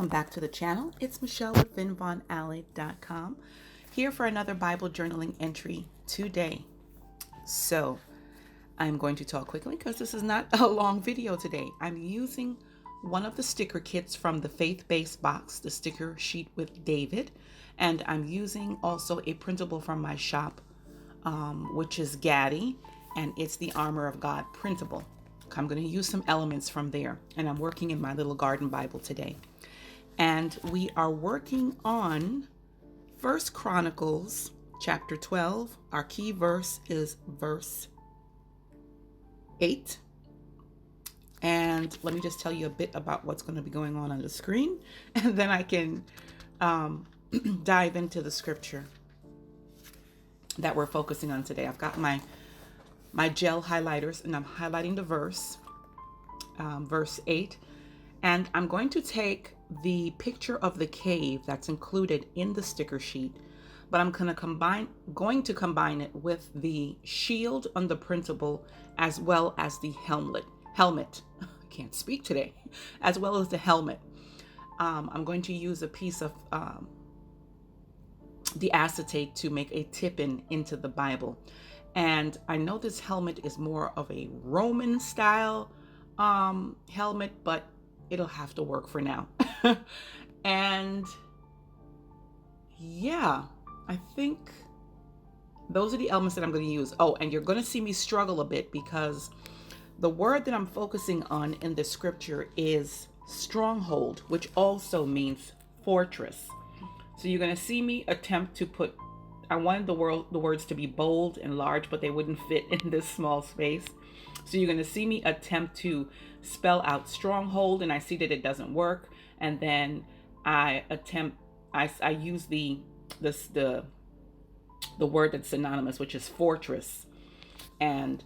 back to the channel. It's Michelle with vinvonalley.com, here for another Bible journaling entry today. So I'm going to talk quickly because this is not a long video today. I'm using one of the sticker kits from the faith-based box, the sticker sheet with David, and I'm using also a printable from my shop, which is Gaddy, and it's the Armor of God printable. I'm going to use some elements from there, and I'm working in my little garden Bible today. And we are working on 1 Chronicles chapter 12. Our key verse is verse 8. And let me just tell you a bit about what's going to be going on the screen, and then I can dive into the scripture that we're focusing on today. I've got my gel highlighters, and I'm highlighting the verse 8, and I'm going to take the picture of the cave that's included in the sticker sheet, but I'm going to combine it with the shield on the printable, as well as the helmet. I can't speak today. As well as the helmet. I'm going to use a piece of the acetate to make a tip-in into the Bible. And I know this helmet is more of a Roman style helmet, but it'll have to work for now. And yeah, I think those are the elements that I'm going to use. Oh, and you're going to see me struggle a bit because the word that I'm focusing on in the scripture is stronghold, which also means fortress. So you're going to see me attempt to put, I wanted the words to be bold and large, but they wouldn't fit in this small space. So you're going to see me attempt to spell out stronghold, and I see that it doesn't work. And then I use the word that's synonymous, which is fortress. And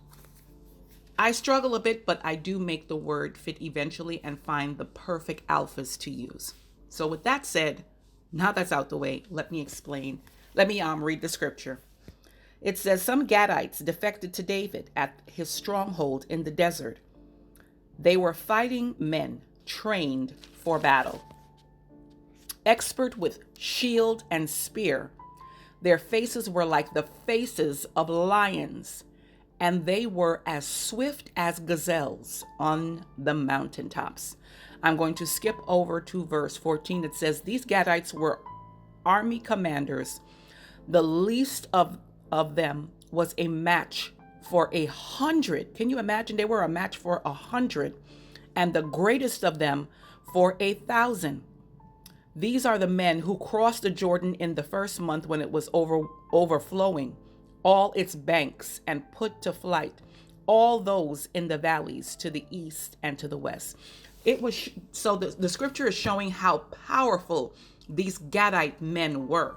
I struggle a bit, but I do make the word fit eventually and find the perfect alphas to use. So with that said, now that's out the way, let me explain. Let me read the scripture. It says, some Gadites defected to David at his stronghold in the desert. They were fighting men trained for battle, expert with shield and spear. Their faces were like the faces of lions, and they were as swift as gazelles on the mountaintops. I'm going to skip over to verse 14. It says, these Gadites were army commanders. The least of them was a match for 100. Can you imagine? They were a match for 100, and the greatest of them for 1,000. These are the men who crossed the Jordan in the first month when it was overflowing all its banks, and put to flight all those in the valleys to the east and to the west. It was so the scripture is showing how powerful these Gadite men were.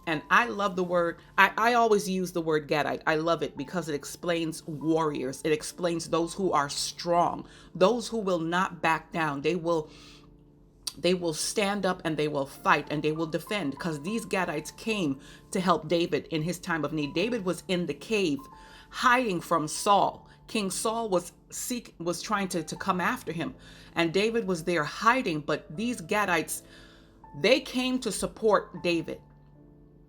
And I love the word. I always use the word Gadite. I love it because it explains warriors. It explains those who are strong, those who will not back down. They will stand up and they will fight and they will defend, because these Gadites came to help David in his time of need. David was in the cave hiding from Saul. King Saul was trying to come after him, and David was there hiding. But these Gadites, they came to support David.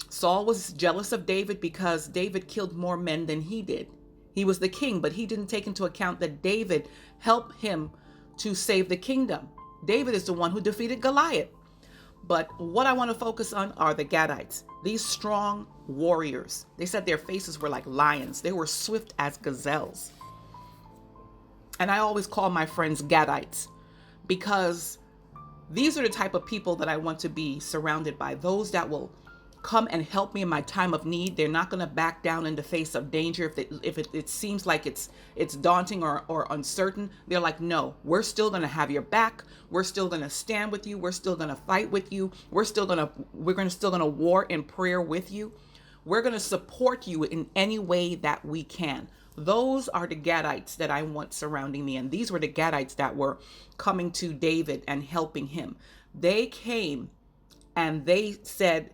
Saul was jealous of David because David killed more men than he did. He was the king, but he didn't take into account that David helped him to save the kingdom. David is the one who defeated Goliath. But what I want to focus on are the Gadites, these strong warriors. They said their faces were like lions. They were swift as gazelles. And I always call my friends Gadites because these are the type of people that I want to be surrounded by. Those that will come and help me in my time of need. They're not going to back down in the face of danger. If it seems like it's daunting or uncertain, they're like, no, we're still going to have your back. We're still going to stand with you. We're still going to fight with you. We're still going to war in prayer with you. We're going to support you in any way that we can. Those are the Gadites that I want surrounding me. And these were the Gadites that were coming to David and helping him. They came and they said,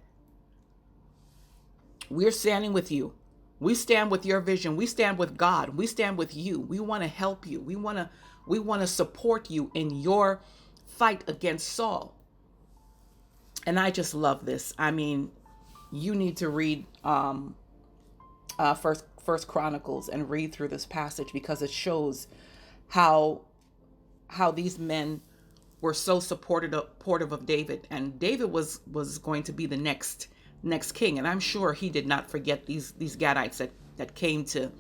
we're standing with you. We stand with your vision. We stand with God. We stand with you. We want to help you. We want to support you in your fight against Saul. And I just love this. I mean, you need to read First Chronicles and read through this passage, because it shows how these men were so supportive of David, and David was going to be the next king. And I'm sure he did not forget these Gadites that came to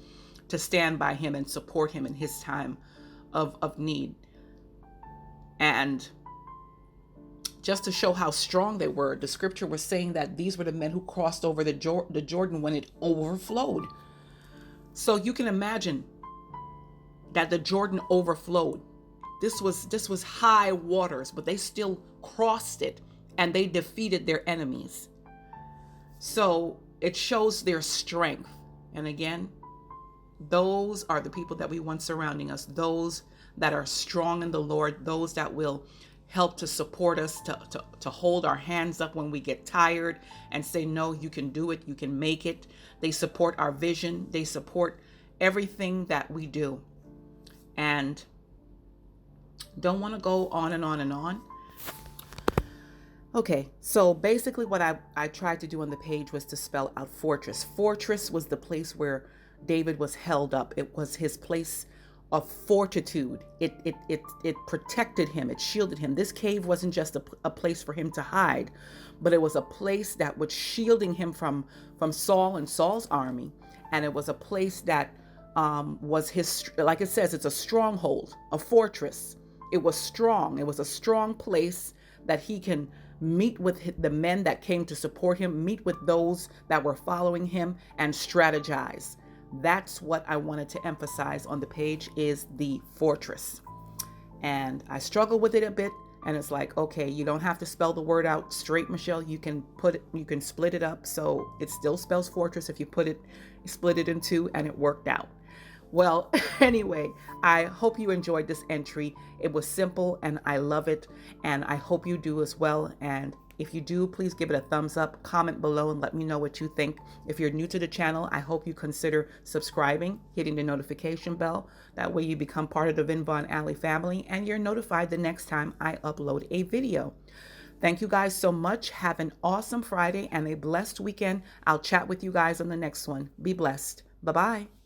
stand by him and support him in his time of need. And just to show how strong they were, the scripture was saying that these were the men who crossed over the Jordan when it overflowed. So you can imagine that the Jordan overflowed. This was high waters, but they still crossed it and they defeated their enemies. So it shows their strength. And again, those are the people that we want surrounding us, those that are strong in the Lord, those that will help to support us, to hold our hands up when we get tired and say, no, you can do it, you can make it. They support our vision, they support everything that we do. And don't want to go on and on and on. Okay, so basically what I tried to do on the page was to spell out fortress. Fortress was the place where David was held up. It was his place of fortitude. It protected him. It shielded him. This cave wasn't just a place for him to hide, but it was a place that was shielding him from Saul and Saul's army. And it was a place that was his, like it says, it's a stronghold, a fortress. It was strong. It was a strong place that he can meet with the men that came to support him, meet with those that were following him, and strategize. That's what I wanted to emphasize on the page, is the fortress. And I struggle with it a bit, and it's like, okay, you don't have to spell the word out straight, Michelle. You can split it up so it still spells fortress if you split it in two, and it worked out. Well, anyway, I hope you enjoyed this entry. It was simple and I love it, and I hope you do as well. And if you do, please give it a thumbs up, comment below, and let me know what you think. If you're new to the channel, I hope you consider subscribing, hitting the notification bell. That way you become part of the Vin Von Alley family and you're notified the next time I upload a video. Thank you guys so much. Have an awesome Friday and a blessed weekend. I'll chat with you guys on the next one. Be blessed. Bye-bye.